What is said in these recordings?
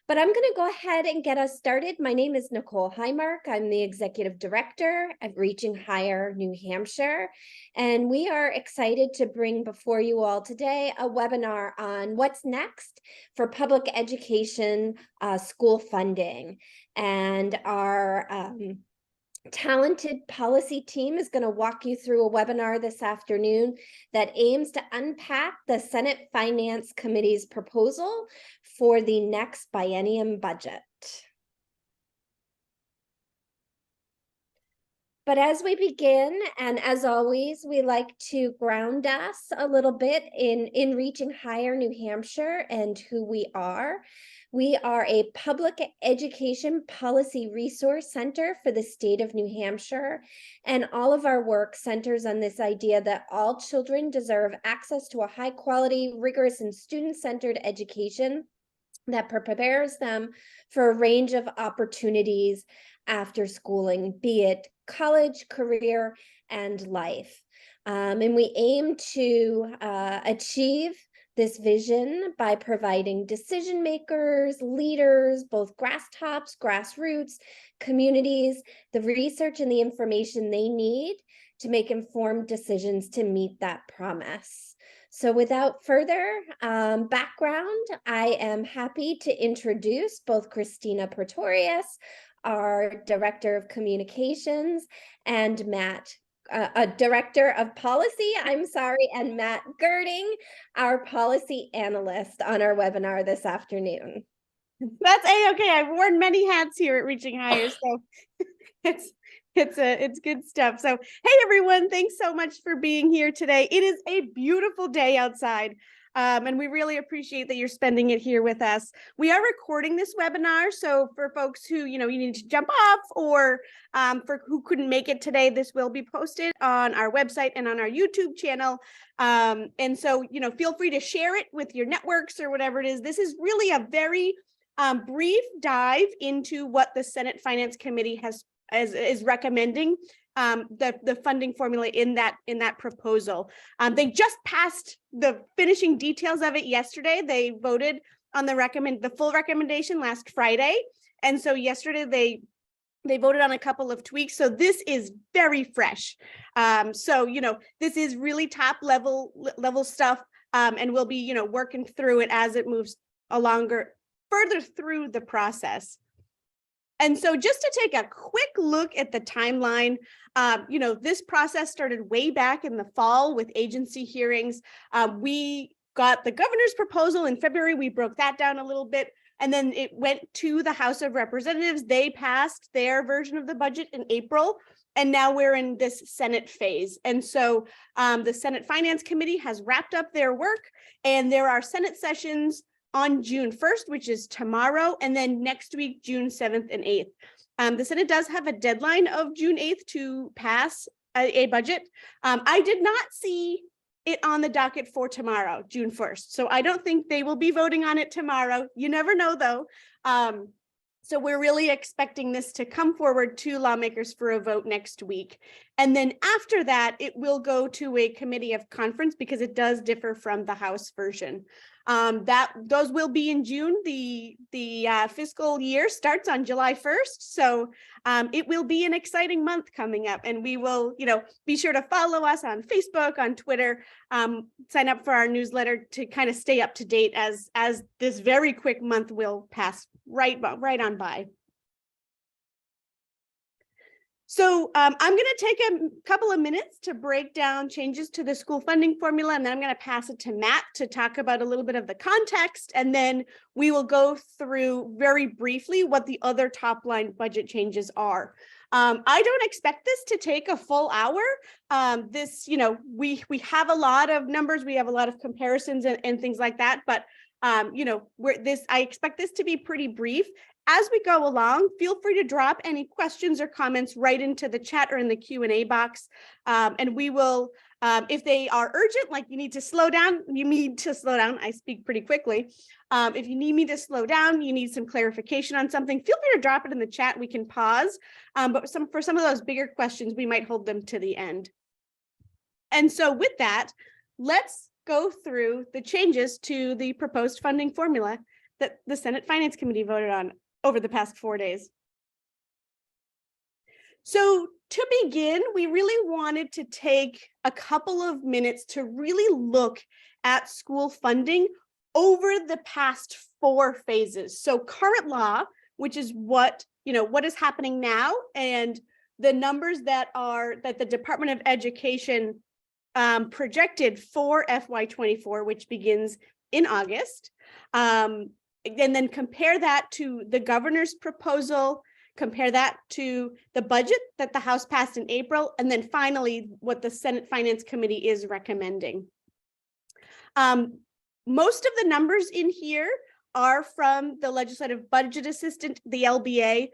But I'm going to go ahead and get us started. My name is Nicole Highmark. I'm the Executive Director at Reaching Higher, New Hampshire. And we are excited to bring before you all today a webinar on what's next for public education school funding. And our talented policy team is going to walk you through a webinar this afternoon that aims to unpack the Senate Finance Committee's proposal for the next biennium budget. But as we begin, and as always, we like to ground us a little bit in Reaching Higher New Hampshire and who we are. We are a public education policy resource center for the state of New Hampshire, and all of our work centers on this idea that all children deserve access to a high-quality, rigorous, and student-centered education that prepares them for a range of opportunities after schooling, be it college, career, and life. And we aim to achieve this vision by providing decision makers, leaders, both tops, grassroots, communities, the research and the information they need to make informed decisions to meet that promise. So without further background, I am happy to introduce both Christina Pretorius, our Director of Communications, and Matt, a Director of Policy, and Matt Girding, our Policy Analyst on our webinar this afternoon. That's A-okay. I've worn many hats here at Reaching Higher, so it's good stuff. So, hey everyone, thanks so much for being here today. It is a beautiful day outside. And we really appreciate that you're spending it here with us. We are recording this webinar, so for folks who, you need to jump off, or for who couldn't make it today, this will be posted on our website and on our YouTube channel. And so, feel free to share it with your networks or whatever it is. This is really a very brief dive into what the Senate Finance Committee is recommending. The funding formula in that proposal. They just passed the finishing details of it yesterday. They voted on the full recommendation last Friday, and so yesterday they voted on a couple of tweaks. So this is very fresh. So this is really top level stuff, and we'll be working through it as it moves further through the process. And so just to take a quick look at the timeline, this process started way back in the fall with agency hearings. We got the governor's proposal in February. We broke that down a little bit, and then it went to the House of Representatives. They passed their version of the budget in April, and now we're in this Senate phase. And so the Senate Finance Committee has wrapped up their work, and there are Senate sessions on June 1st, which is tomorrow, and then next week, June 7th and 8th. The Senate does have a deadline of June 8th to pass a budget. I did not see it on the docket for tomorrow, June 1st. So I don't think they will be voting on it tomorrow. You never know, though. So we're really expecting this to come forward to lawmakers for a vote next week. And then after that, it will go to a committee of conference because it does differ from the House version. Those will be in June. The fiscal year starts on July 1st. So it will be an exciting month coming up, and we will, be sure to follow us on Facebook, on Twitter, sign up for our newsletter to kind of stay up to date as this very quick month will pass right on by. So I'm going to take a couple of minutes to break down changes to the school funding formula, and then I'm going to pass it to Matt to talk about a little bit of the context, and then we will go through very briefly what the other top line budget changes are. I don't expect this to take a full hour. We have a lot of numbers, we have a lot of comparisons and things like that, but I expect this to be pretty brief. As we go along, feel free to drop any questions or comments right into the chat or in the Q&A box. And we will, if they are urgent, like you need to slow down, I speak pretty quickly. If you need me to slow down, you need some clarification on something, feel free to drop it in the chat. We can pause. But for some of those bigger questions, we might hold them to the end. And so with that, let's go through the changes to the proposed funding formula. that the Senate Finance Committee voted on over the past 4 days. So to begin, we really wanted to take a couple of minutes to really look at school funding over the past 4 phases. So current law, which is what is happening now, and the numbers that the Department of Education projected for FY24, which begins in August, and then compare that to the governor's proposal, compare that to the budget that the House passed in April, and then finally what the Senate Finance Committee is recommending. Most of the numbers in here are from the Legislative Budget Assistant, the LBA.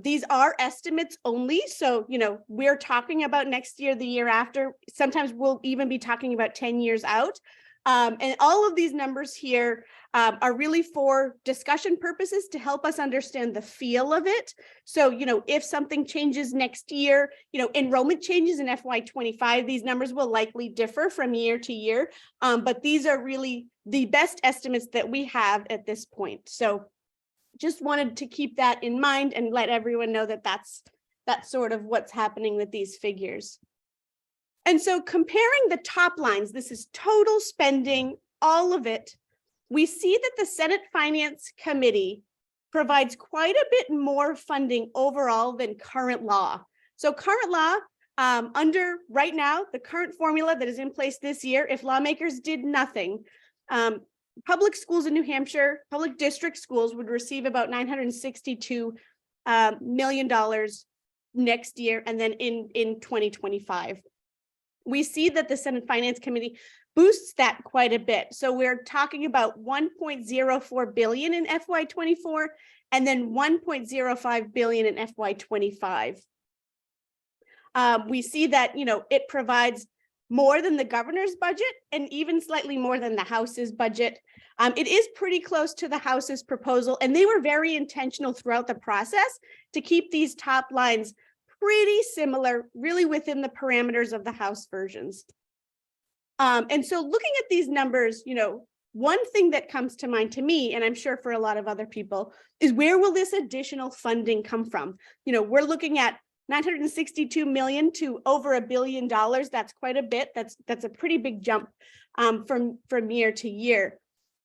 These are estimates only. So, we're talking about next year, the year after. Sometimes we'll even be talking about 10 years out. And all of these numbers here are really for discussion purposes to help us understand the feel of it. So, if something changes next year, enrollment changes in FY25, these numbers will likely differ from year to year. But these are really the best estimates that we have at this point. So just wanted to keep that in mind and let everyone know that that's sort of what's happening with these figures. And so comparing the top lines, this is total spending, all of it. We see that the Senate Finance Committee provides quite a bit more funding overall than current law. So current law, under right now, the current formula that is in place this year, if lawmakers did nothing, public schools in New Hampshire, public district schools would receive about $962 million next year, and then in 2025. We see that the Senate Finance Committee boosts that quite a bit. So we're talking about $1.04 billion in FY24 and then $1.05 billion in FY25. We see that, it provides more than the governor's budget and even slightly more than the House's budget. It is pretty close to the House's proposal, and they were very intentional throughout the process to keep these top lines pretty similar, really within the parameters of the House versions. And so looking at these numbers, one thing that comes to mind to me, and I'm sure for a lot of other people, is where will this additional funding come from? We're looking at $962 million to over $1 billion. That's quite a bit. That's a pretty big jump from year to year.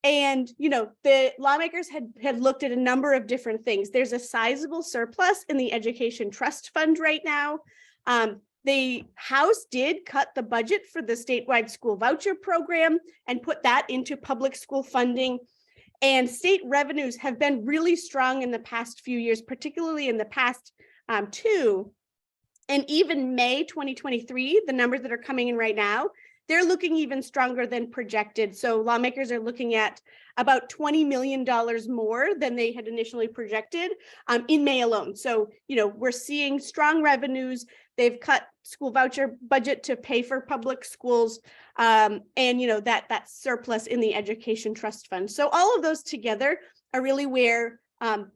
And, the lawmakers had looked at a number of different things. There's a sizable surplus in the Education Trust Fund right now. The House did cut the budget for the statewide school voucher program and put that into public school funding. And state revenues have been really strong in the past few years, particularly in the past 2. And even May 2023, the numbers that are coming in right now, they're looking even stronger than projected. So lawmakers are looking at about $20 million more than they had initially projected in May alone. So, we're seeing strong revenues. They've cut school voucher budget to pay for public schools, and, that surplus in the Education Trust Fund. So all of those together are really where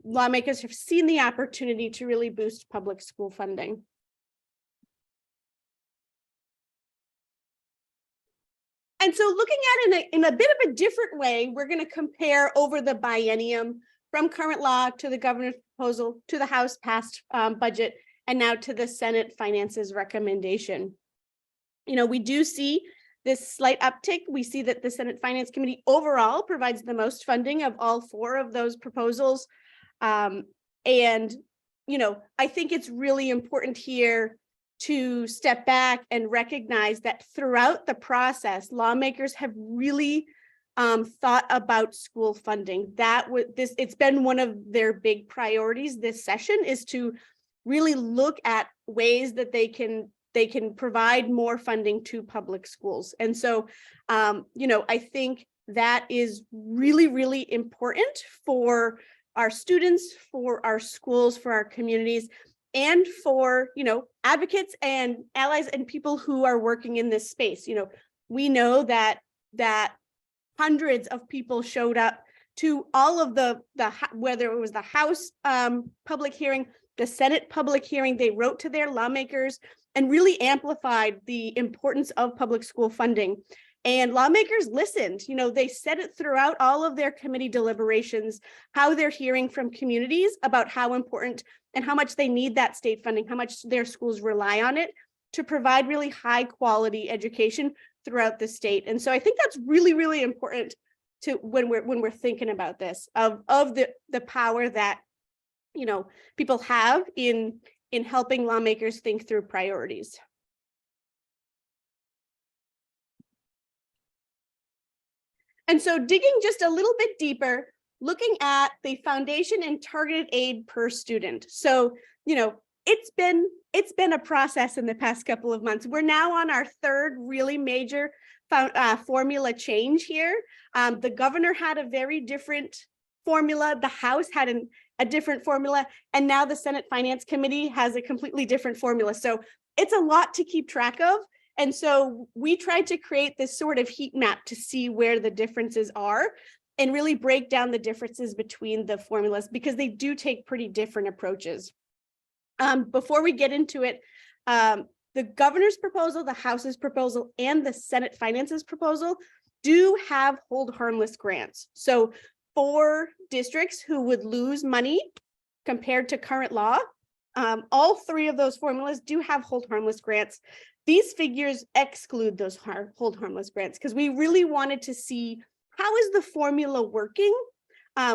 lawmakers have seen the opportunity to really boost public school funding. And so looking at it in a bit of a different way, we're going to compare over the biennium from current law to the governor's proposal to the House passed budget and now to the Senate Finance's recommendation. We do see this slight uptick. We see that the Senate Finance Committee overall provides the most funding of all 4 of those proposals. And, I think it's really important here to step back and recognize that throughout the process, lawmakers have really thought about school funding. It's been one of their big priorities this session, is to really look at ways that they can provide more funding to public schools. And so, I think that is really, really important for our students, for our schools, for our communities, and for, advocates and allies and people who are working in this space. We know that hundreds of people showed up to all of the whether it was the House public hearing, the Senate public hearing. They wrote to their lawmakers and really amplified the importance of public school funding. And lawmakers listened. They said it throughout all of their committee deliberations, how they're hearing from communities about how important and how much they need that state funding, how much their schools rely on it to provide really high quality education throughout the state. And so I think that's really, really important to when we're thinking about this, of the power that people have in helping lawmakers think through priorities. And so digging just a little bit deeper, looking at the foundation and targeted aid per student. So, it's been a process in the past couple of months. We're now on our third really major formula change here. The governor had a very different formula. The House had a different formula. And now the Senate Finance Committee has a completely different formula. So it's a lot to keep track of. And so we tried to create this sort of heat map to see where the differences are and really break down the differences between the formulas, because they do take pretty different approaches. Before we get into it, the governor's proposal, the House's proposal, and the Senate Finance's proposal do have hold harmless grants. So for districts who would lose money compared to current law, all three of those formulas do have hold harmless grants. These figures exclude those hold harmless grants because we really wanted to see how is the formula working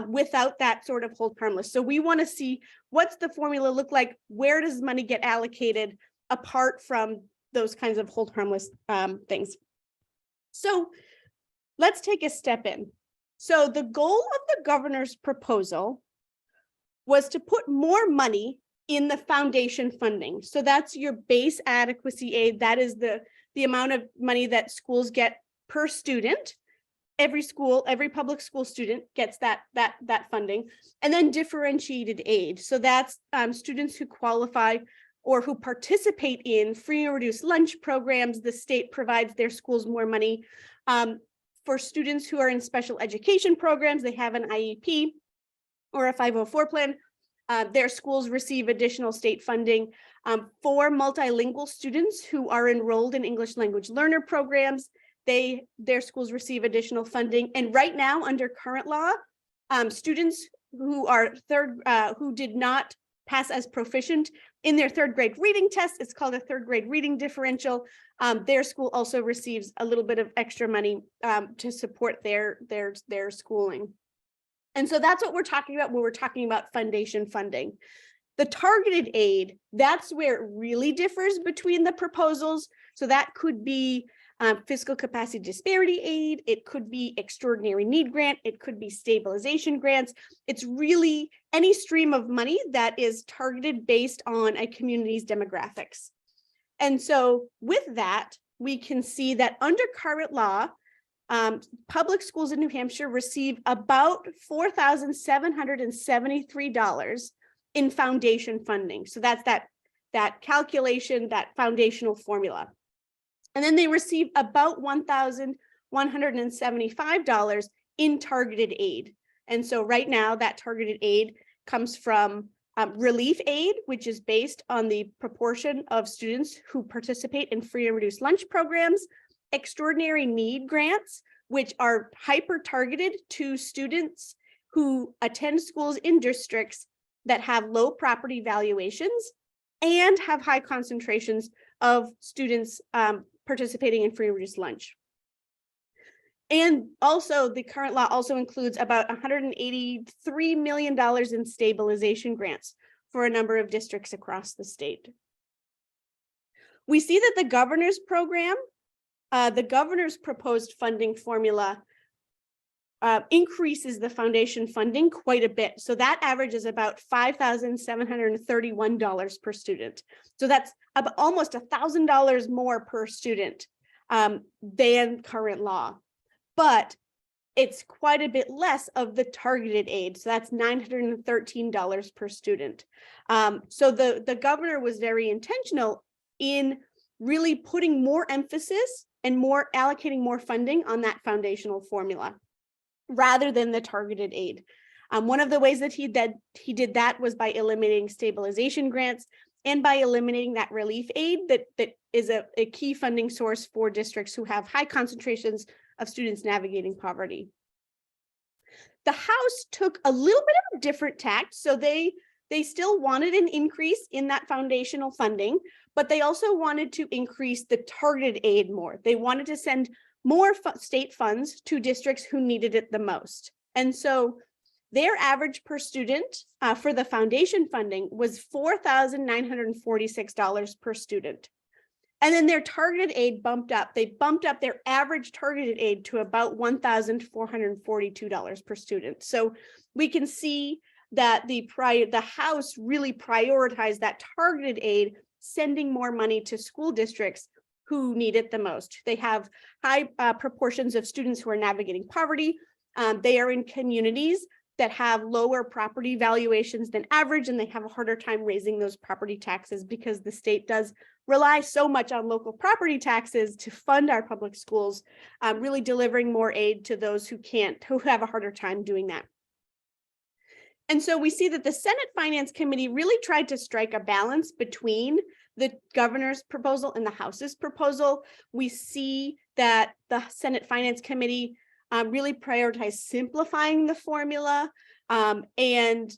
without that sort of hold harmless. So we want to see what's the formula look like, where does money get allocated apart from those kinds of hold harmless things. So let's take a step in. So the goal of the governor's proposal was to put more money in the foundation funding. So that's your base adequacy aid. That is the amount of money that schools get per student. Every school, every public school student gets that funding. And then differentiated aid. So that's students who qualify or who participate in free or reduced lunch programs. The state provides their schools more money. For students who are in special education programs, they have an IEP or a 504 plan. Their schools receive additional state funding. For multilingual students who are enrolled in English language learner programs, their schools receive additional funding. And right now, under current law, students who are who did not pass as proficient in their third grade reading test, it's called a third grade reading differential. Their school also receives a little bit of extra money to support their schooling. And so that's what we're talking about when we're talking about foundation funding. The targeted aid, that's where it really differs between the proposals. So that could be fiscal capacity disparity aid, it could be extraordinary need grant, it could be stabilization grants. It's really any stream of money that is targeted based on a community's demographics. And so with that, we can see that under current law, public schools in New Hampshire receive about $4,773 in foundation funding. So that's that calculation, that foundational formula. And then they receive about $1,175 in targeted aid. And so right now that targeted aid comes from relief aid, which is based on the proportion of students who participate in free and reduced lunch programs, extraordinary need grants, which are hyper targeted to students who attend schools in districts that have low property valuations and have high concentrations of students participating in free and reduced lunch. And also the current law also includes about $183 million in stabilization grants for a number of districts across the state. We see that the governor's program, the governor's proposed funding formula increases the foundation funding quite a bit. So that average is about $5,731 per student. So that's about almost $1,000 more per student than current law. But it's quite a bit less of the targeted aid. So that's $913 per student. So the governor was very intentional in really putting more emphasis and allocating more funding on that foundational formula rather than the targeted aid. One of the ways that he did that was by eliminating stabilization grants and by eliminating that relief aid that is a key funding source for districts who have high concentrations of students navigating poverty. The House took a little bit of a different tact. So they still wanted an increase in that foundational funding, but they also wanted to increase the targeted aid more. They wanted to send more state funds to districts who needed it the most. And so their average per student for the foundation funding was $4,946 per student. And then their targeted aid bumped up. They bumped up their average targeted aid to about $1,442 per student. So we can see that the House really prioritized that targeted aid, sending more money to school districts who need it the most. They have high proportions of students who are navigating poverty. They are in communities that have lower property valuations than average, and they have a harder time raising those property taxes because the state does rely so much on local property taxes to fund our public schools, really delivering more aid to those who have a harder time doing that. And so we see that the Senate Finance Committee really tried to strike a balance between the governor's proposal and the House's proposal. We see that the Senate Finance Committee really prioritized simplifying the formula, and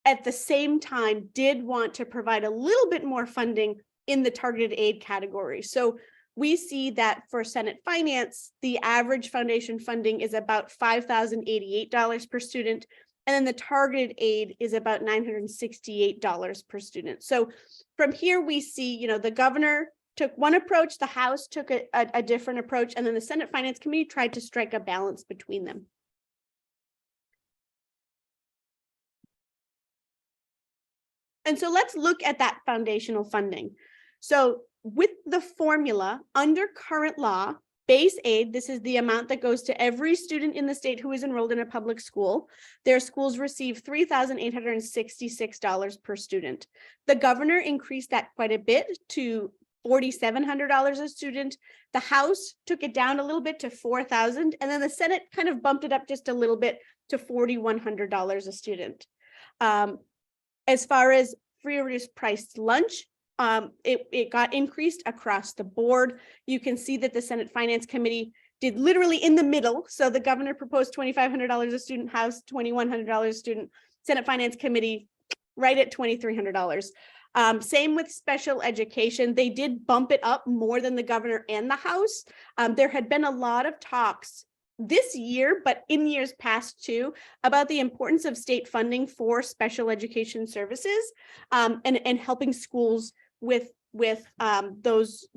at the same time did want to provide a little bit more funding in the targeted aid category. So we see that for Senate Finance, the average foundation funding is about $5,088 per student, and then the targeted aid is about $968 per student. So from here we see, the governor took one approach, the House took a different approach, and then the Senate Finance Committee tried to strike a balance between them. And so let's look at that foundational funding. So with the formula under current law, base aid, this is the amount that goes to every student in the state who is enrolled in a public school. Their schools receive $3,866 per student. The governor increased that quite a bit to $4,700 a student. The House took it down a little bit to $4,000, and then the Senate kind of bumped it up just a little bit to $4,100 a student. As far as free or reduced price lunch, it got increased across the board. You can see that the Senate Finance Committee did literally in the middle. So the governor proposed $2,500 a student, House $2,100 a student, Senate Finance Committee right at $2,300. Same with special education. They did bump it up more than the governor and the House. There had been a lot of talks this year, but in years past too, about the importance of state funding for special education services, and helping schools with those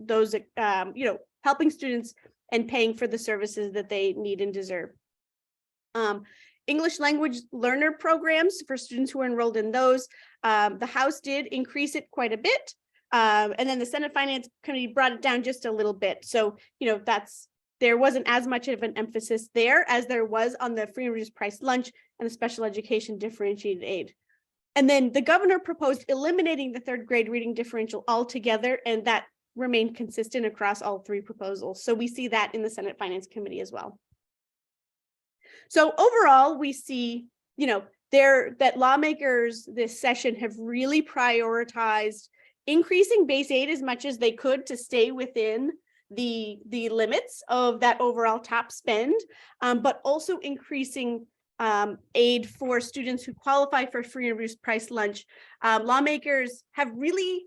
helping students and paying for the services that they need and deserve. English language learner programs for students who are enrolled in those. The House did increase it quite a bit. And then the Senate Finance Committee brought it down just a little bit. So, there wasn't as much of an emphasis there as there was on the free and reduced price lunch and the special education differentiated aid. And then the governor proposed eliminating the third grade reading differential altogether, and that remained consistent across all three proposals. So we see that in the Senate Finance Committee as well. So overall, we see, that lawmakers this session have really prioritized increasing base aid as much as they could to stay within the limits of that overall top spend, but also increasing aid for students who qualify for free and reduced price lunch. Lawmakers have really,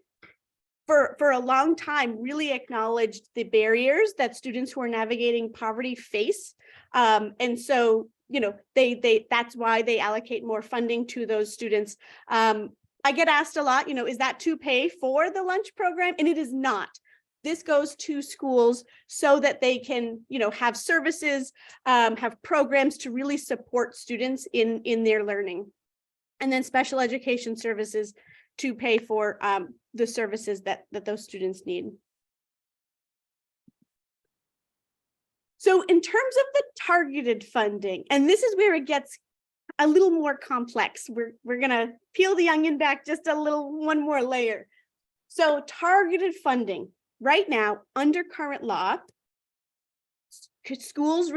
for a long time, really acknowledged the barriers that students who are navigating poverty face. And so, that's why they allocate more funding to those students. I get asked a lot, is that to pay for the lunch program? And it is not. This goes to schools so that they can, have services, have programs to really support students in their learning. And then special education services to pay for the services that those students need. So in terms of the targeted funding, and this is where it gets a little more complex. We're gonna peel the onion back just one more layer. So targeted funding. Right now, under current law, schools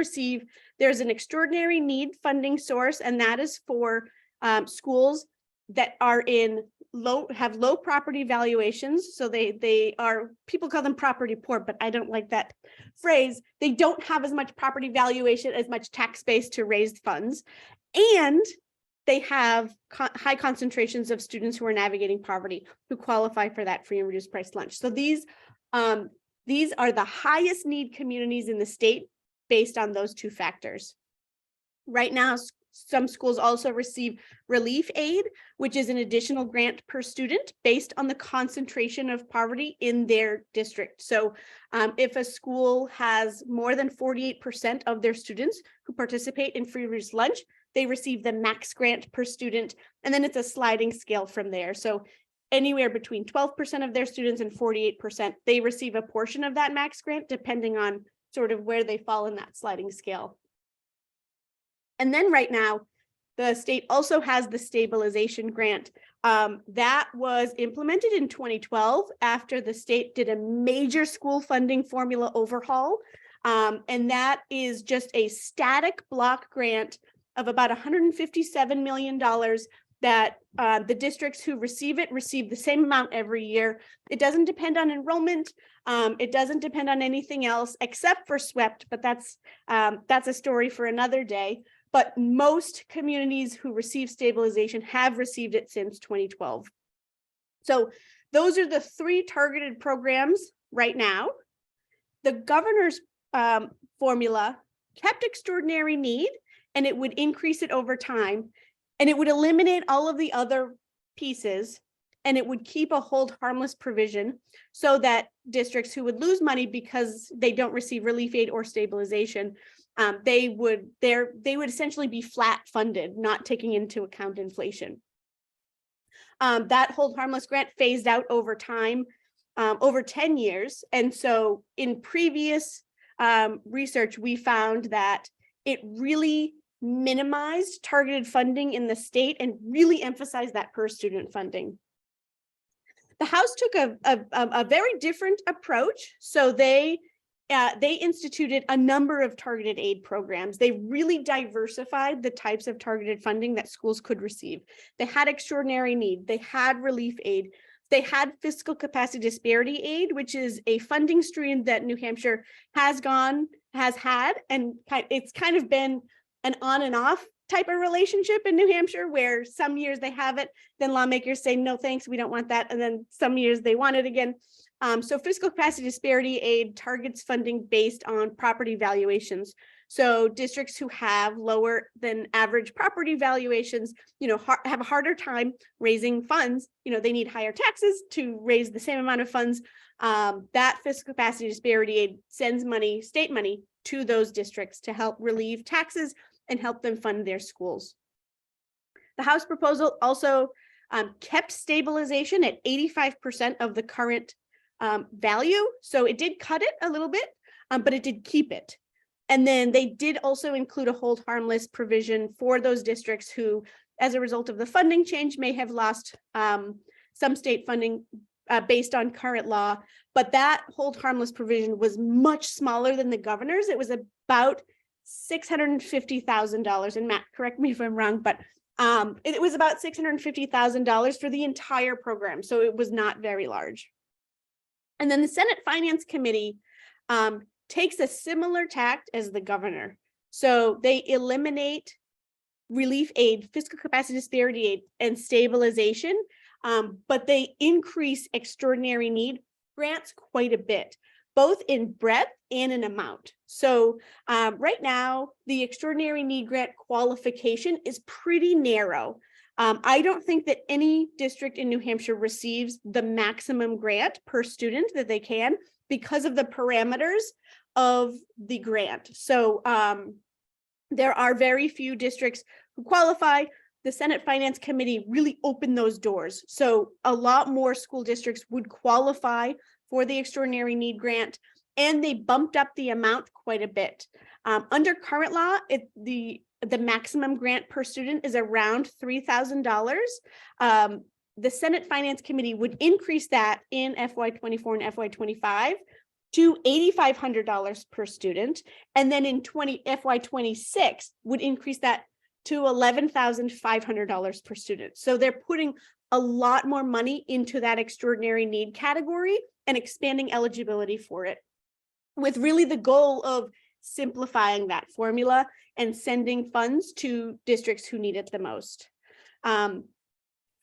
there's an extraordinary need funding source, and that is for schools that are in low property valuations. So they are, people call them property poor, but I don't like that phrase. They don't have as much property valuation, as much tax base to raise funds. And they have high concentrations of students who are navigating poverty who qualify for that free and reduced price lunch. So these are the highest need communities in the state based on those two factors. Right now, some schools also receive relief aid, which is an additional grant per student based on the concentration of poverty in their district. So if a school has more than 48% of their students who participate in free reduced lunch, they receive the max grant per student, and then it's a sliding scale from there. So anywhere between 12% of their students and 48%, they receive a portion of that max grant, depending on sort of where they fall in that sliding scale. And then right now, the state also has the stabilization grant that was implemented in 2012 after the state did a major school funding formula overhaul. And that is just a static block grant of about $157 million that the districts who receive it receive the same amount every year. It doesn't depend on enrollment. It doesn't depend on anything else except for SWEPT, but that's a story for another day. But most communities who receive stabilization have received it since 2012. So those are the three targeted programs right now. The governor's formula kept extraordinary need, and it would increase it over time, and it would eliminate all of the other pieces, and it would keep a hold harmless provision so that districts who would lose money because they don't receive relief aid or stabilization, they would essentially be flat funded, not taking into account inflation. That hold harmless grant phased out over time, over 10 years. And so in previous research, we found that it really minimized targeted funding in the state and really emphasized that per student funding. The House took a very different approach. So they instituted a number of targeted aid programs. They really diversified the types of targeted funding that schools could receive. They had extraordinary need. They had relief aid. They had fiscal capacity disparity aid, which is a funding stream that New Hampshire has had, and it's kind of been an on and off type of relationship in New Hampshire, where some years they have it, then lawmakers say, no, thanks, we don't want that. And then some years they want it again. So fiscal capacity disparity aid targets funding based on property valuations. So districts who have lower than average property valuations, have a harder time raising funds. They need higher taxes to raise the same amount of funds. That fiscal capacity disparity aid sends money, state money, to those districts to help relieve taxes and help them fund their schools. The House proposal also kept stabilization at 85% of the current value. So it did cut it a little bit, but it did keep it. And then they did also include a hold harmless provision for those districts who, as a result of the funding change, may have lost some state funding based on current law. But that hold harmless provision was much smaller than the governor's. It was about $650,000. And Matt, correct me if I'm wrong, but it was about $650,000 for the entire program. So it was not very large. And then the Senate Finance Committee takes a similar tact as the governor. So they eliminate relief aid, fiscal capacity disparity aid, and stabilization, but they increase extraordinary need grants quite a bit, both in breadth and in amount. So right now, the extraordinary need grant qualification is pretty narrow. I don't think that any district in New Hampshire receives the maximum grant per student that they can because of the parameters of the grant. So there are very few districts who qualify. The Senate Finance Committee really opened those doors. So a lot more school districts would qualify for the extraordinary need grant, and they bumped up the amount quite a bit. Under current law, the maximum grant per student is around $3,000. The Senate Finance Committee would increase that in FY24 and FY25 to $8,500 per student. And then in FY26 would increase that to $11,500 per student. So they're putting a lot more money into that extraordinary need category and expanding eligibility for it, with really the goal of simplifying that formula and sending funds to districts who need it the most.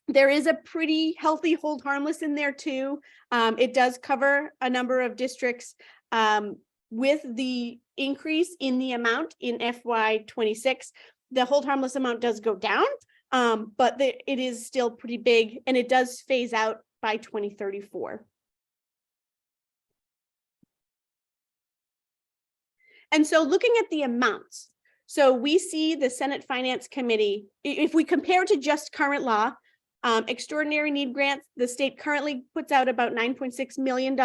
There is a pretty healthy hold harmless in there too. It does cover a number of districts. With the increase in the amount in FY26, the hold harmless amount does go down, but it is still pretty big, and it does phase out by 2034. And so looking at the amounts, so we see the Senate Finance Committee, if we compare to just current law, extraordinary need grants, the state currently puts out about $9.6 million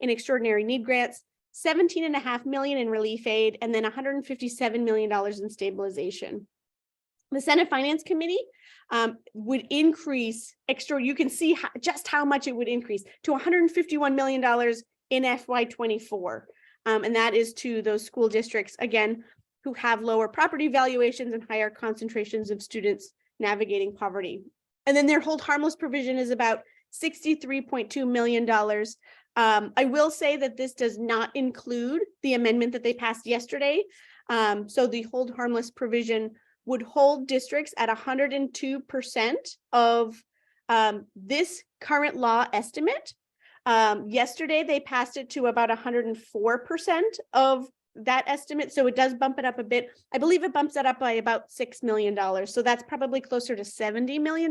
in extraordinary need grants, $17.5 million in relief aid, and then $157 million in stabilization. The Senate Finance Committee would increase you can see just how much it would increase to $151 million in FY24. And that is to those school districts, again, who have lower property valuations and higher concentrations of students navigating poverty. And then their hold harmless provision is about $63.2 million. I will say that this does not include the amendment that they passed yesterday. So the hold harmless provision would hold districts at 102% of this current law estimate. Yesterday, they passed it to about 104% of that estimate. So it does bump it up a bit. I believe it bumps it up by about $6 million. So that's probably closer to $70 million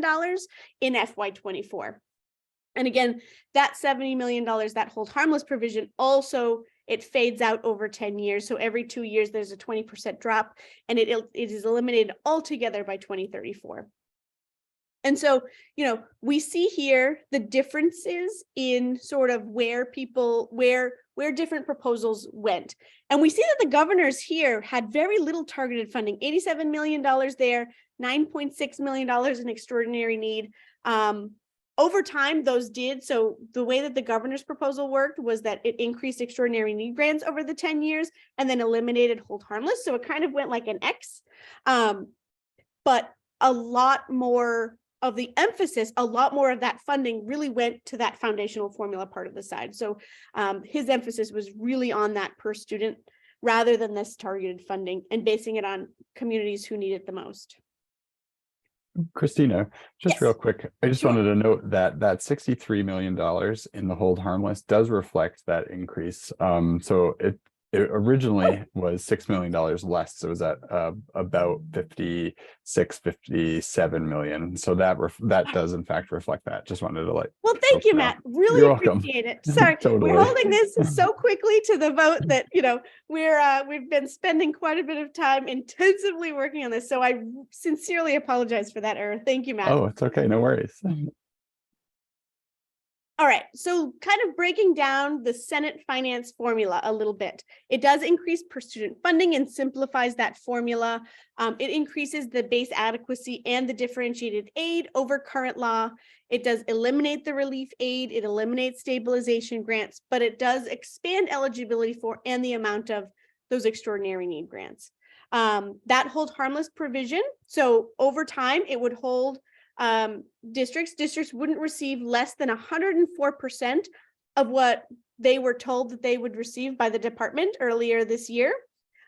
in FY24. And again, that $70 million, that hold harmless provision, also it fades out over 10 years. So every 2 years, there's a 20% drop, and it is eliminated altogether by 2034. And so, you know, we see here the differences in sort of where different proposals went. And we see that the governors here had very little targeted funding, $87 million there, $9.6 million in extraordinary need. Over time, those did. So the way that the governor's proposal worked was that it increased extraordinary need grants over the 10 years and then eliminated hold harmless. So it kind of went like an X. But a lot more of the emphasis, a lot more of that funding really went to that foundational formula part of the side. So his emphasis was really on that per student rather than this targeted funding and basing it on communities who need it the most. Christina, just Yes. real quick, I just wanted to note that that $63 million in the hold harmless does reflect that increase. So it originally was $6 million less. So it was at about 57 million. So that does in fact reflect that. Just wanted to Well, thank you, Matt. Really You're welcome. appreciate it. Sorry, Totally. we're holding this so quickly to the vote that, you know, we've been spending quite a bit of time intensively working on this. So I sincerely apologize for that error. Thank you, Matt. Oh, it's okay. No worries. All right, so kind of breaking down the Senate finance formula a little bit. It does increase per student funding and simplifies that formula. It increases the base adequacy and the differentiated aid over current law. It does eliminate the relief aid. It eliminates stabilization grants, but it does expand eligibility for and the amount of those extraordinary need grants. That hold harmless provision. So over time, it would hold districts wouldn't receive less than 104% of what they were told that they would receive by the department earlier this year.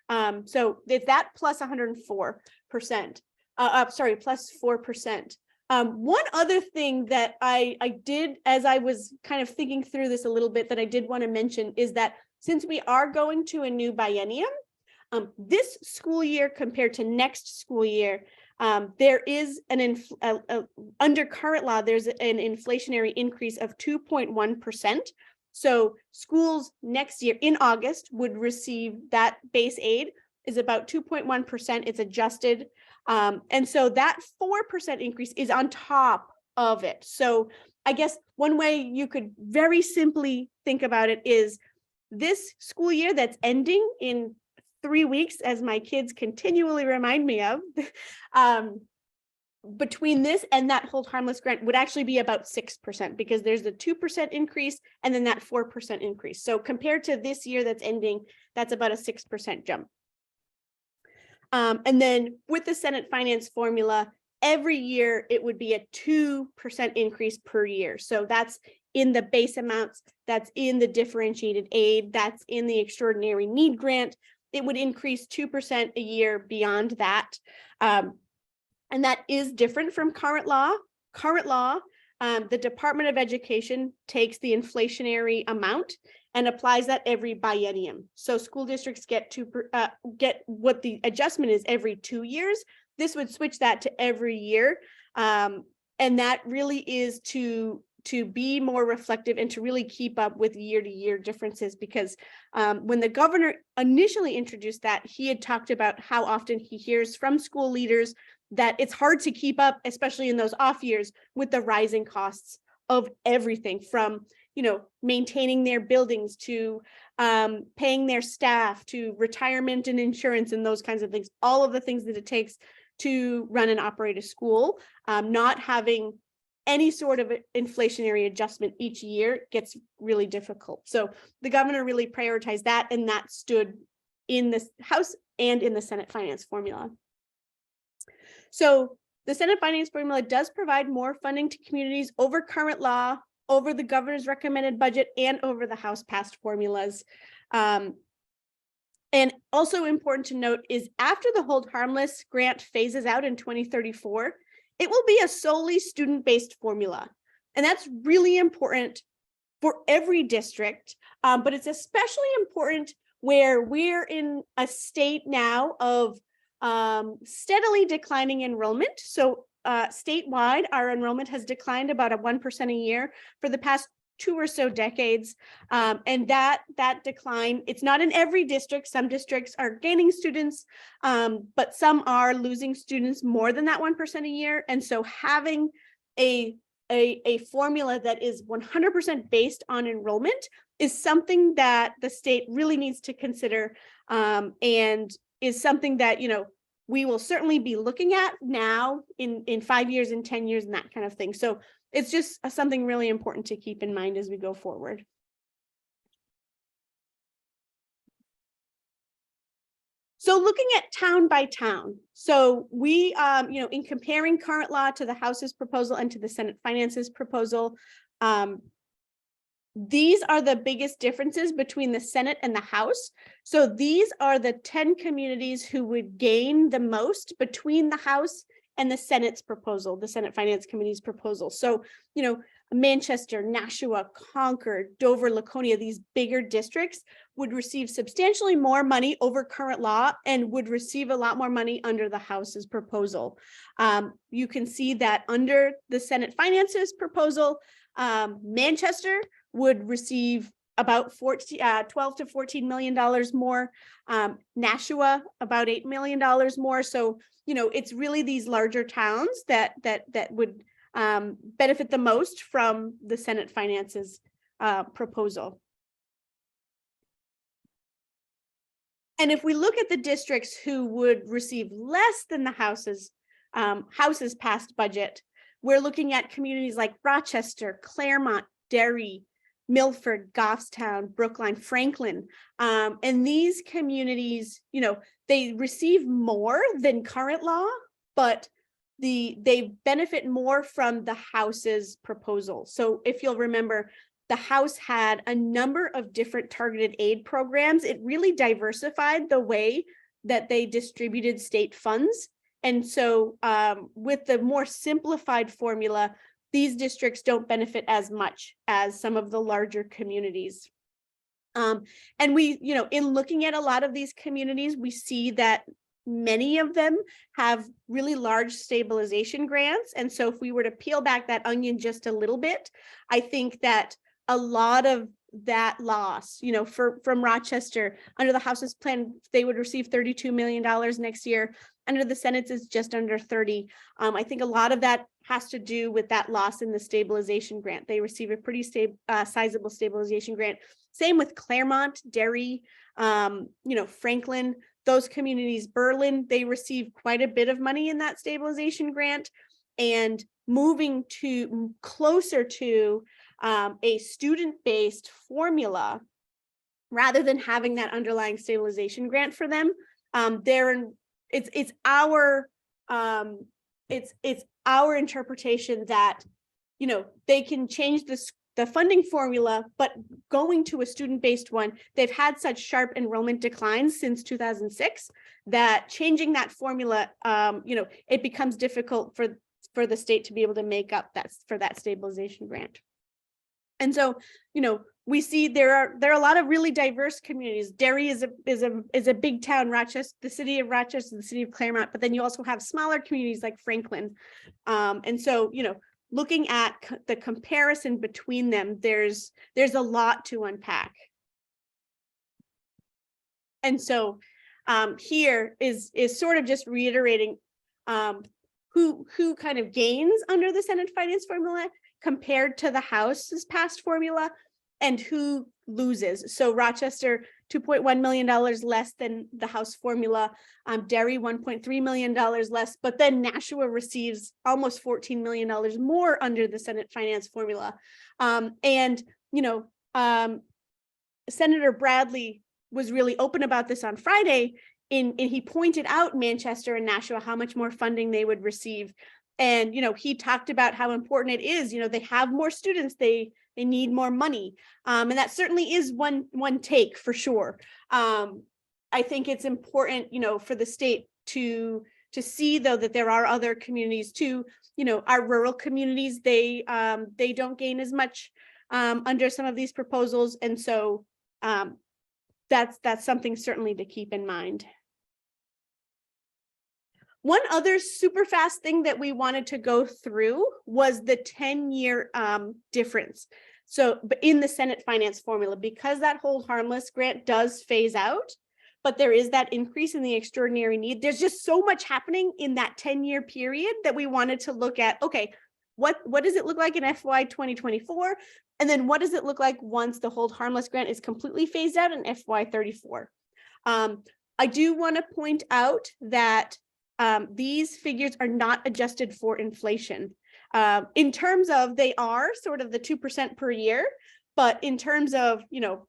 So it's that plus 104%, plus 4%. One other thing that I did, as I was kind of thinking through this a little bit, that I did want to mention is that since we are going to a new biennium, this school year compared to next school year, there is under current law, there's an inflationary increase of 2.1%. So schools next year in August would receive that base aid is about 2.1%. It's adjusted. And so that 4% increase is on top of it. So I guess one way you could very simply think about it is this school year that's ending in 3 weeks, as my kids continually remind me of, between this and that hold harmless grant would actually be about 6%, because there's the 2% increase and then that 4% increase. So compared to this year that's ending, that's about a 6% jump. And then with the Senate finance formula, every year it would be a 2% increase per year. So that's in the base amounts, that's in the differentiated aid, that's in the extraordinary need grant. It would increase 2% a year beyond that. And that is different from current law. Current law, the Department of Education takes the inflationary amount and applies that every biennium. So school districts get what the adjustment is every 2 years. This would switch that to every year. And that really is to be more reflective and to really keep up with year-to-year differences, because when the governor initially introduced that, he had talked about how often he hears from school leaders that it's hard to keep up, especially in those off years, with the rising costs of everything from, maintaining their buildings to paying their staff to retirement and insurance and those kinds of things, all of the things that it takes to run and operate a school. Not having any sort of inflationary adjustment each year gets really difficult. So the governor really prioritized that, and that stood in the House and in the Senate finance formula. So the Senate finance formula does provide more funding to communities over current law, over the governor's recommended budget, and over the House passed formulas. And also important to note is after the hold harmless grant phases out in 2034, it will be a solely student-based formula. And that's really important for every district, but it's especially important where we're in a state now of steadily declining enrollment. So statewide, our enrollment has declined about 1% a year for the past 2 or so decades. And that decline, it's not in every district. Some districts are gaining students, but some are losing students more than that 1% a year. And so having a formula that is 100% based on enrollment is something that the state really needs to consider, and is something that, we will certainly be looking at now in 5 years and 10 years and that kind of thing. So it's just something really important to keep in mind as we go forward. So looking at town by town, so we, in comparing current law to the House's proposal and to the Senate finances proposal, these are the biggest differences between the Senate and the House. So these are the 10 communities who would gain the most between the House and the Senate's proposal, the Senate Finance Committee's proposal. So, Manchester, Nashua, Concord, Dover, Laconia, these bigger districts would receive substantially more money over current law and would receive a lot more money under the House's proposal. You can see that under the Senate Finances proposal, Manchester would receive about 12 to $14 million more, Nashua about $8 million more. So, it's really these larger towns that would benefit the most from the Senate finances proposal. And if we look at the districts who would receive less than the House's passed budget, we're looking at communities like Rochester, Claremont, Derry, Milford, Goffstown, Brookline, Franklin. And these communities, they receive more than current law, but they benefit more from the House's proposal. So if you'll remember, the House had a number of different targeted aid programs. It really diversified the way that they distributed state funds. And so with the more simplified formula, these districts don't benefit as much as some of the larger communities. And we, in looking at a lot of these communities, we see that many of them have really large stabilization grants. And so if we were to peel back that onion just a little bit, I think that a lot of that loss, from Rochester, under the House's plan, they would receive $32 million next year. Under the Senate's is just under 30. I think a lot of that has to do with that loss in the stabilization grant. They receive a pretty sizable stabilization grant. Same with Claremont, Derry, Franklin, those communities, Berlin, they receive quite a bit of money in that stabilization grant, and moving to closer to a student-based formula rather than having that underlying stabilization grant for them. Their it's our it's our interpretation that, you know, they can change the funding formula, but going to a student-based one, they've had such sharp enrollment declines since 2006 that changing that formula, you know, it becomes difficult for the state to be able to make up that stabilization grant. And so, you know, we see there are a lot of really diverse communities. Derry is a big town, Rochester, the city of Rochester, the city of Claremont, but then you also have smaller communities like Franklin. And so, you know, looking at the comparison between them, there's a lot to unpack. And so here is sort of just reiterating who kind of gains under the Senate finance formula compared to the House's past formula, and who loses. So Rochester, $2.1 million less than the House formula, Derry, $1.3 million less, but then Nashua receives almost $14 million more under the Senate finance formula. And, you know, Senator Bradley was really open about this on Friday, and he pointed out Manchester and Nashua, how much more funding they would receive. And, you know, he talked about how important it is, you know, they have more students, they need more money. And that certainly is one take for sure. I think it's important, you know, for the state to see, though, that there are other communities too, you know, our rural communities, they don't gain as much under some of these proposals. And so that's something certainly to keep in mind. One other super fast thing that we wanted to go through was the 10-year difference. So in the Senate finance formula, because that hold harmless grant does phase out, but there is that increase in the extraordinary need. There's just so much happening in that 10-year period that we wanted to look at, okay, what does it look like in FY 2024? And then what does it look like once the hold harmless grant is completely phased out in FY 34? I do want to point out that these figures are not adjusted for inflation. In terms of, they are sort of the 2% per year, but in terms of, you know,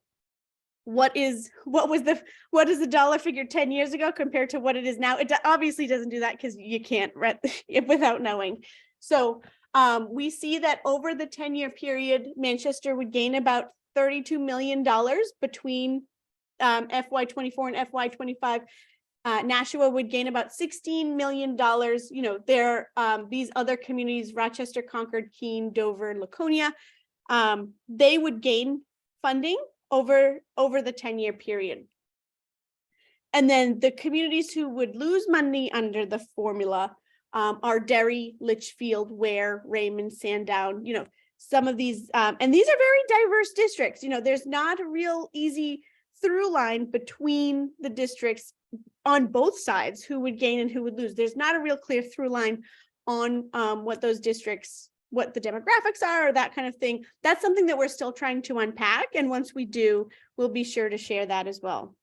what is the dollar figure 10 years ago compared to what it is now, it obviously doesn't do that because you can't read it without knowing. So we see that over the 10-year period, Manchester would gain about $32 million between FY 24 and FY 25. Nashua would gain about $16 million. You know, there these other communities, Rochester, Concord, Keene, Dover, Laconia, they would gain funding over the 10-year period. And then the communities who would lose money under the formula are Derry, Litchfield, Ware, Raymond, Sandown. You know, some of these, and these are very diverse districts. You know, there's not a real easy through line between the districts on both sides, who would gain and who would lose. There's not a real clear through line on what those districts, what the demographics are, or that kind of thing. That's something that we're still trying to unpack. And once we do, we'll be sure to share that as well.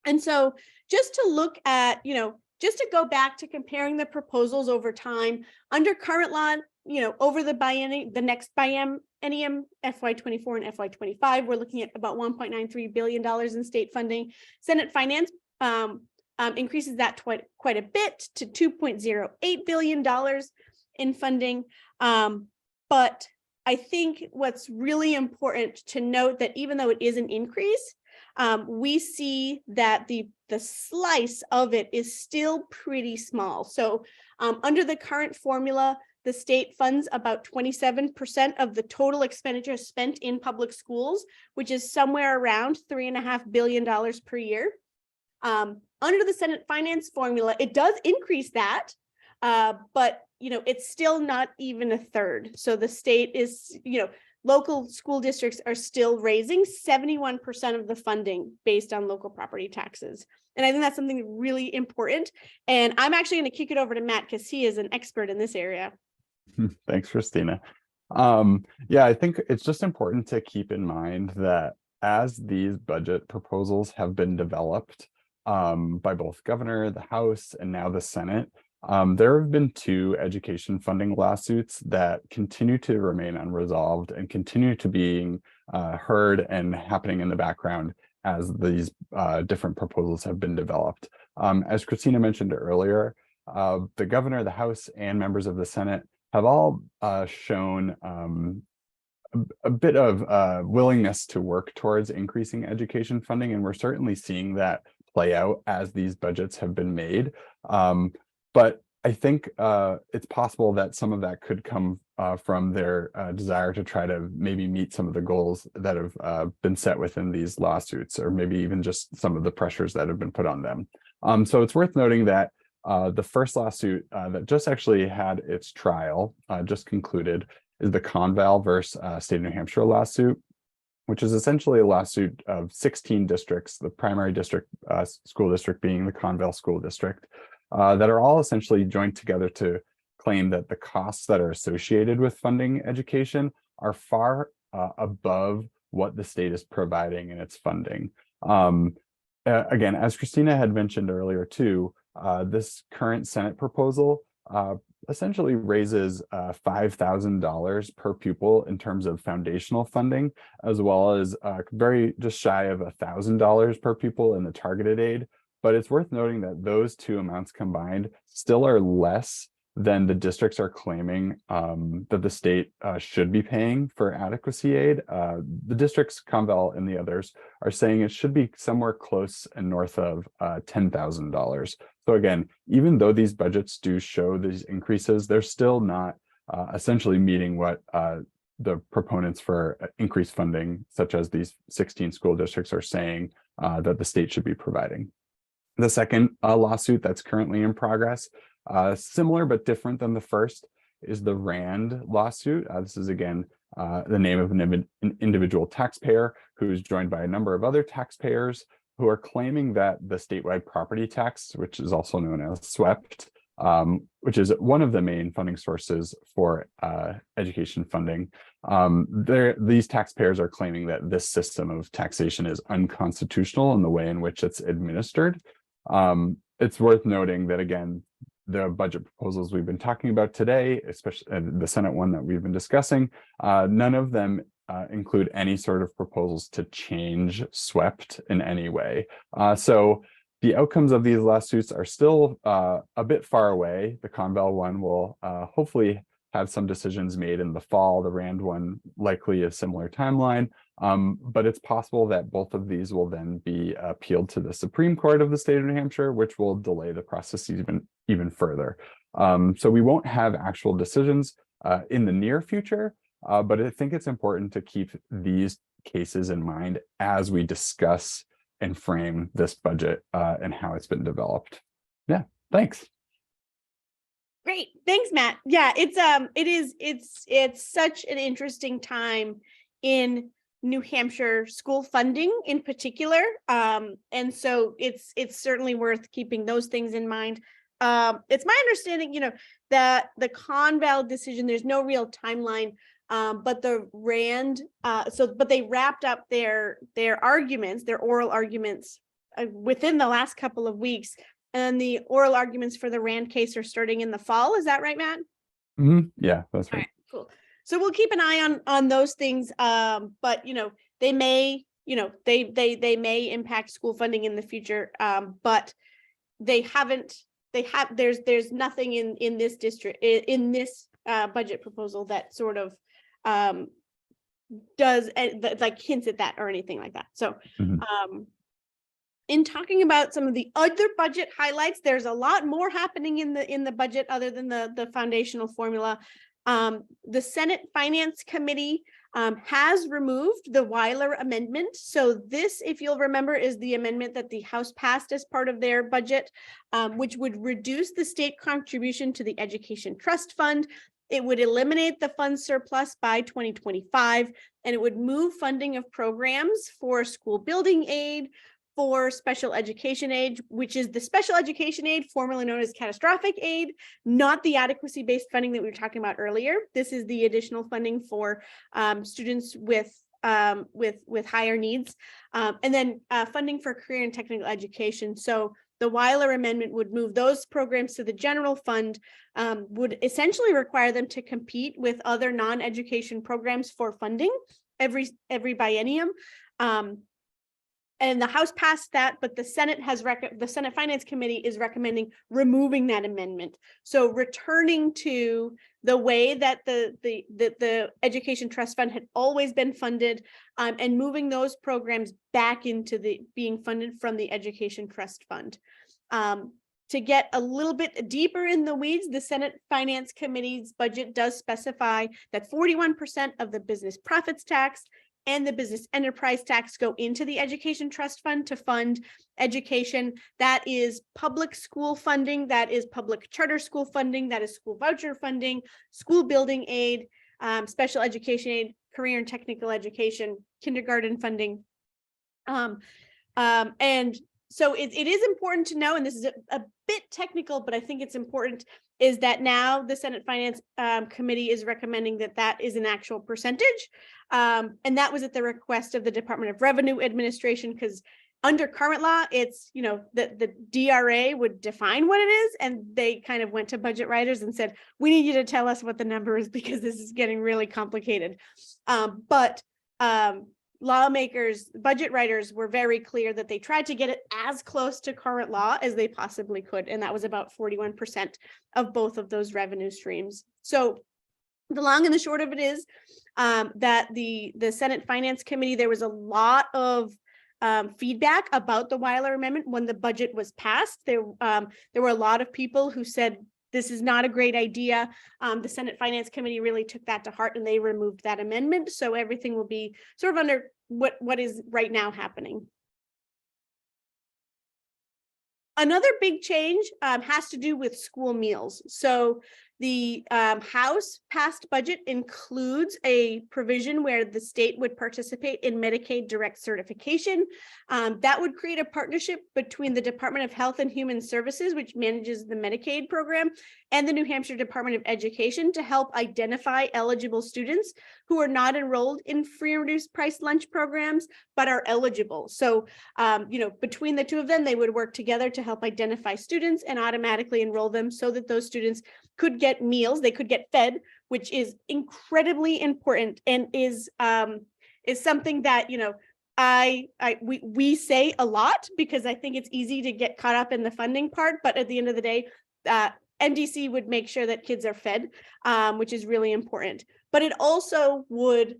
And so just to look at, you know, just to go back to comparing the proposals over time under current law, you know, over the next biennium, FY 24 and FY 25, we're looking at about $1.93 billion in state funding. Senate finance increases that quite a bit to $2.08 billion in funding. But I think what's really important to note that even though it is an increase, we see that the slice of it is still pretty small. So under the current formula, the state funds about 27% of the total expenditure spent in public schools, which is somewhere around $3.5 billion per year. Under the Senate finance formula, it does increase that, but you know, it's still not even a third. So the state is, you know, local school districts are still raising 71% of the funding based on local property taxes. And I think that's something really important. And I'm actually going to kick it over to Matt because he is an expert in this area. Thanks, Christina. Yeah, I think it's just important to keep in mind that as these budget proposals have been developed by both governor, the House, and now the Senate, there have been 2 education funding lawsuits that continue to remain unresolved and continue to being heard and happening in the background as these different proposals have been developed. As Christina mentioned earlier, the governor, the House, and members of the Senate have all shown a bit of willingness to work towards increasing education funding, and we're certainly seeing that play out as these budgets have been made. But I think it's possible that some of that could come from their desire to try to maybe meet some of the goals that have been set within these lawsuits, or maybe even just some of the pressures that have been put on them. So it's worth noting that the first lawsuit that just actually had its trial just concluded is the Conval versus State of New Hampshire lawsuit, which is essentially a lawsuit of 16 districts, the primary district school district being the Conval School District, that are all essentially joined together to claim that the costs that are associated with funding education are far above what the state is providing in its funding. Again, as Christina had mentioned earlier too, this current Senate proposal essentially raises $5,000 per pupil in terms of foundational funding, as well as very just shy of $1,000 per pupil in the targeted aid. But it's worth noting that those two amounts combined still are less than the districts are claiming that the state should be paying for adequacy aid. The districts, Conval and the others, are saying it should be somewhere close and north of $10,000. So again, even though these budgets do show these increases, they're still not essentially meeting what the proponents for increased funding, such as these 16 school districts, are saying that the state should be providing. The second lawsuit that's currently in progress, similar but different than the first, is the RAND lawsuit. This is again the name of an individual taxpayer who is joined by a number of other taxpayers who are claiming that the statewide property tax, which is also known as SWEPT, which is one of the main funding sources for education funding, these taxpayers are claiming that this system of taxation is unconstitutional in the way in which it's administered. It's worth noting that, again, the budget proposals we've been talking about today, especially the Senate one that we've been discussing, none of them include any sort of proposals to change SWEPT in any way. So the outcomes of these lawsuits are still a bit far away. The Conval one will hopefully have some decisions made in the fall. The RAND one likely a similar timeline, but it's possible that both of these will then be appealed to the Supreme Court of the state of New Hampshire, which will delay the process even further. So we won't have actual decisions in the near future, but I think it's important to keep these cases in mind as we discuss and frame this budget and how it's been developed. Yeah, thanks. Great. Thanks, Matt. Yeah, it's such an interesting time in New Hampshire school funding in particular. And so it's certainly worth keeping those things in mind. It's my understanding, that the Conval decision, there's no real timeline, but the RAND, but they wrapped up their arguments, their oral arguments within the last couple of weeks. And the oral arguments for the RAND case are starting in the fall. Is that right, Matt? Mm-hmm. Yeah, that's right. All right, cool. So we'll keep an eye on those things. But they may, they may impact school funding in the future. But there's nothing in this district, in this budget proposal that sort of does like hints at that or anything like that. So in talking about some of the other budget highlights, there's a lot more happening in the budget other than the foundational formula. The Senate Finance Committee has removed the WEYLER amendment. So this, if you'll remember, is the amendment that the House passed as part of their budget, which would reduce the state contribution to the Education Trust Fund. It would eliminate the fund surplus by 2025, and it would move funding of programs for school building aid, for special education aid, which is the special education aid formerly known as catastrophic aid, not the adequacy-based funding that we were talking about earlier. This is the additional funding for students with higher needs, and then funding for career and technical education. So the WEYLER amendment would move those programs to the general fund, would essentially require them to compete with other non-education programs for funding every biennium. And the House passed that, but the Senate the Senate Finance Committee is recommending removing that amendment. So returning to the way that the Education Trust Fund had always been funded, and moving those programs back into being funded from the Education Trust Fund. To get a little bit deeper in the weeds, the Senate Finance Committee's budget does specify that 41% of the business profits tax and the business enterprise tax go into the Education Trust Fund to fund education. That is public school funding, that is public charter school funding, that is school voucher funding, school building aid, special education aid, career and technical education, kindergarten funding. And so it is important to know, and this is a bit technical, but I think it's important, is that now the Senate Finance Committee is recommending that that is an actual percentage. And that was at the request of the Department of Revenue Administration, because under current law, it's, you know, the DRA would define what it is, and they kind of went to budget writers and said, we need you to tell us what the number is because this is getting really complicated. But lawmakers, budget writers were very clear that they tried to get it as close to current law as they possibly could. And that was about 41% of both of those revenue streams. So the long and the short of it is that the Senate Finance Committee, there was a lot of feedback about the WEYLER amendment when the budget was passed. There were a lot of people who said, this is not a great idea. The Senate Finance Committee really took that to heart and they removed that amendment. So everything will be sort of under what is right now happening. Another big change has to do with school meals. So the House passed budget includes a provision where the state would participate in Medicaid direct certification. That would create a partnership between the Department of Health and Human Services, which manages the Medicaid program, and the New Hampshire Department of Education to help identify eligible students who are not enrolled in free and reduced price lunch programs, but are eligible. So, you know, between the two of them, they would work together to help identify students and automatically enroll them so that those students could get meals, they could get fed, which is incredibly important and is something that, you know, we say a lot because I think it's easy to get caught up in the funding part, but at the end of the day, NDC would make sure that kids are fed, which is really important. But it also would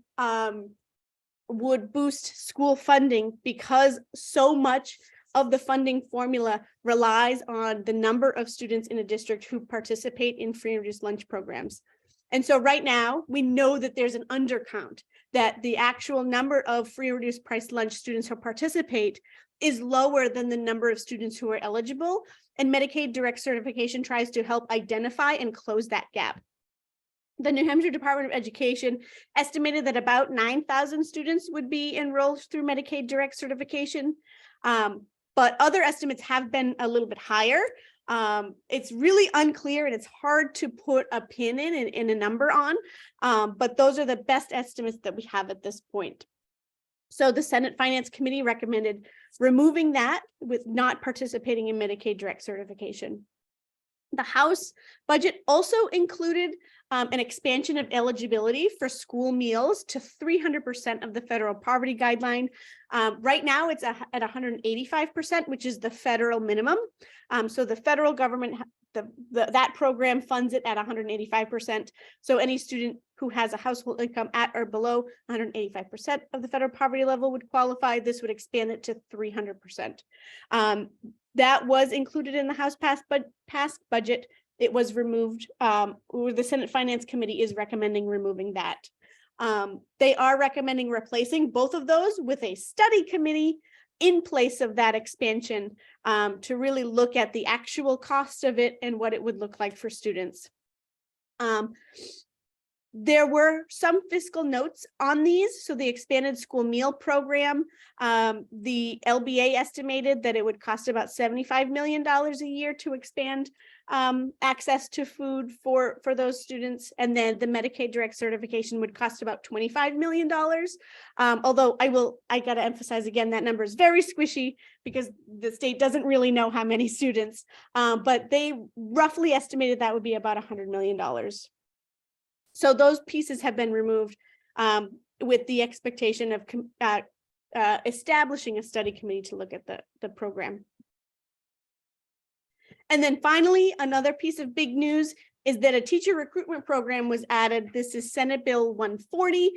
boost school funding because so much of the funding formula relies on the number of students in a district who participate in free and reduced lunch programs. And so right now, we know that there's an undercount, that the actual number of free and reduced price lunch students who participate is lower than the number of students who are eligible. And Medicaid direct certification tries to help identify and close that gap. The New Hampshire Department of Education estimated that about 9,000 students would be enrolled through Medicaid direct certification. But other estimates have been a little bit higher. It's really unclear and it's hard to put a pin in a number on, but those are the best estimates that we have at this point. So the Senate Finance Committee recommended removing that with not participating in Medicaid direct certification. The House budget also included an expansion of eligibility for school meals to 300% of the federal poverty guideline. Right now it's at 185%, which is the federal minimum. So the federal government, that program funds it at 185%. So any student who has a household income at or below 185% of the federal poverty level would qualify. This would expand it to 300%. That was included in the House passed budget. It was removed, or the Senate Finance Committee is recommending removing that. They are recommending replacing both of those with a study committee in place of that expansion to really look at the actual cost of it and what it would look like for students. There were some fiscal notes on these. So the expanded school meal program, the LBA estimated that it would cost about $75 million a year to expand access to food for those students. And then the Medicaid direct certification would cost about $25 million. Although I got to emphasize again, that number is very squishy because the state doesn't really know how many students, but they roughly estimated that would be about $100 million. So those pieces have been removed with the expectation of establishing a study committee to look at the program. And then finally, another piece of big news is that a teacher recruitment program was added. This is Senate Bill 140.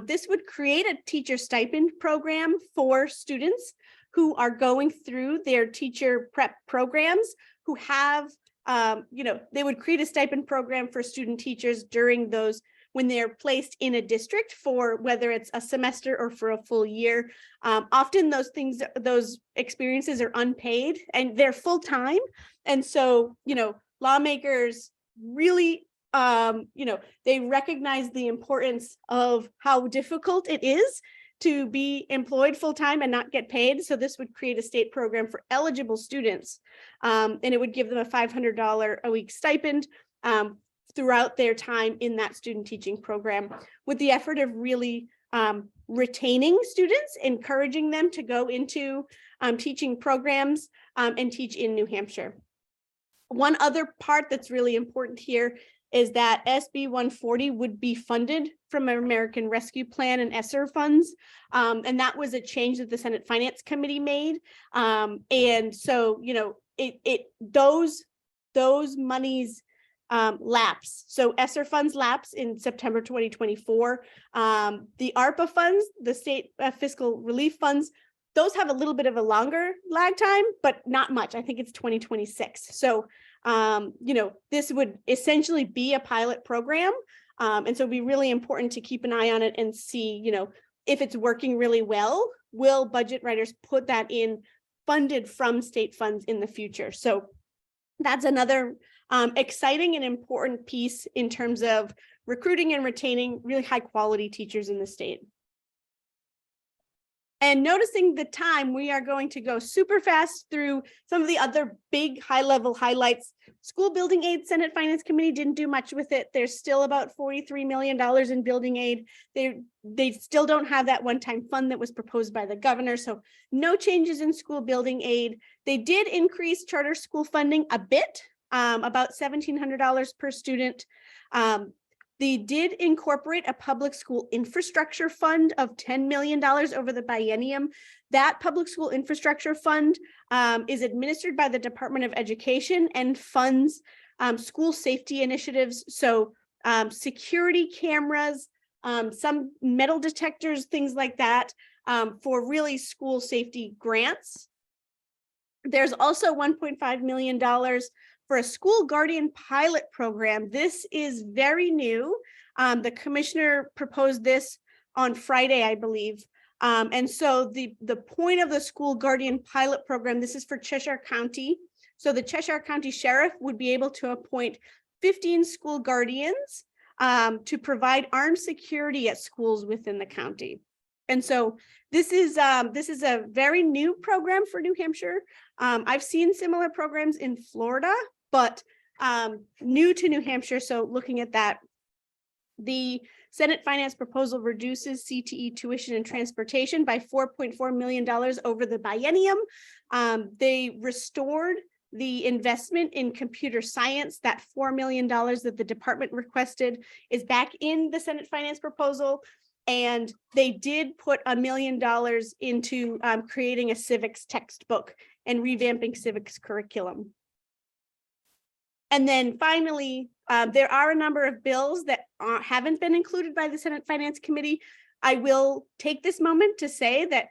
This would create a teacher stipend program for students who are going through their teacher prep programs, who have, they would create a stipend program for student teachers during those when they're placed in a district for whether it's a semester or for a full year. Often those experiences are unpaid and they're full-time. And so, lawmakers really, they recognize the importance of how difficult it is to be employed full-time and not get paid. So this would create a state program for eligible students. And it would give them a $500 a week stipend throughout their time in that student teaching program, with the effort of really retaining students, encouraging them to go into teaching programs and teach in New Hampshire. One other part that's really important here is that SB 140 would be funded from American Rescue Plan and ESSER funds. And that was a change that the Senate Finance Committee made. And so, those monies lapse. So ESSER funds lapse in September 2024. The ARPA funds, the state fiscal relief funds, those have a little bit of a longer lag time, but not much. I think it's 2026. So, this would essentially be a pilot program. And so it'd be really important to keep an eye on it and see, if it's working really well, will budget writers put that in funded from state funds in the future? So that's another exciting and important piece in terms of recruiting and retaining really high quality teachers in the state. And noticing the time, we are going to go super fast through some of the other big high-level highlights. School building aid, Senate Finance Committee didn't do much with it. There's still about $43 million in building aid. They still don't have that one-time fund that was proposed by the governor, so no changes in school building aid. They did increase charter school funding a bit, about $1,700 per student. They did incorporate a public school infrastructure fund of $10 million over the biennium. That public school infrastructure fund is administered by the Department of Education and funds school safety initiatives. So security cameras, some metal detectors, things like that, for really school safety grants. There's also $1.5 million for a school guardian pilot program. This is very new. The commissioner proposed this on Friday, I believe. And so the point of the school guardian pilot program, this is for Cheshire County. So the Cheshire County Sheriff would be able to appoint 15 school guardians to provide armed security at schools within the county. And so this is a very new program for New Hampshire. I've seen similar programs in Florida, but new to New Hampshire. So looking at that, the Senate Finance proposal reduces CTE tuition and transportation by $4.4 million over the biennium. They restored the investment in computer science. That $4 million that the department requested is back in the Senate Finance proposal. And they did put $1 million into creating a civics textbook and revamping civics curriculum. And then finally, there are a number of bills that haven't been included by the Senate Finance Committee. I will take this moment to say that,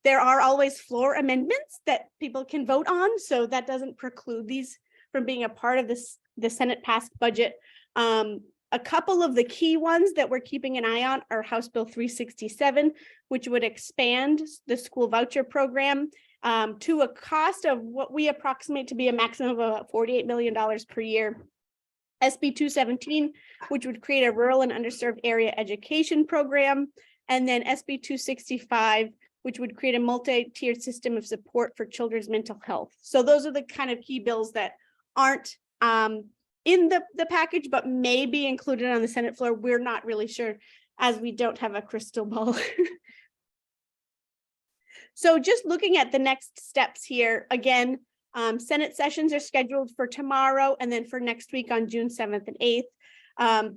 there are always floor amendments that people can vote on. So that doesn't preclude these from being a part of the Senate passed budget. A couple of the key ones that we're keeping an eye on are House Bill 367, which would expand the school voucher program to a cost of what we approximate to be a maximum of about $48 million per year. SB 217, which would create a rural and underserved area education program. And then SB 265, which would create a multi-tiered system of support for children's mental health. So those are the kind of key bills that aren't in the package, but may be included on the Senate floor. We're not really sure, as we don't have a crystal ball. So just looking at the next steps here, again, Senate sessions are scheduled for tomorrow and then for next week on June 7th and 8th.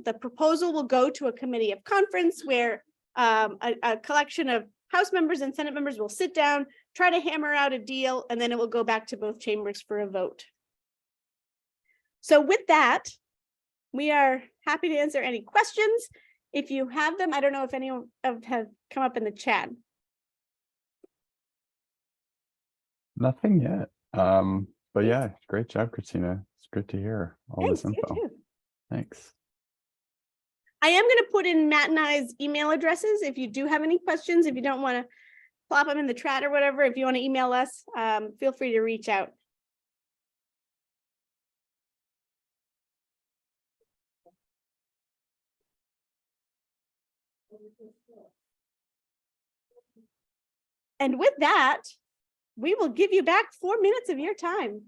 The proposal will go to a committee of conference where a collection of House members and Senate members will sit down, try to hammer out a deal, and then it will go back to both chambers for a vote. So with that, we are happy to answer any questions. If you have them, I don't know if anyone have come up in the chat. Nothing yet. But yeah, great job, Christina. It's good to hear all Thanks, this you info. too. Thanks. I am going to put in Matt and I's email addresses. If you do have any questions, if you don't want to plop them in the chat or whatever, if you want to email us, feel free to reach out. And with that, we will give you back 4 minutes of your time.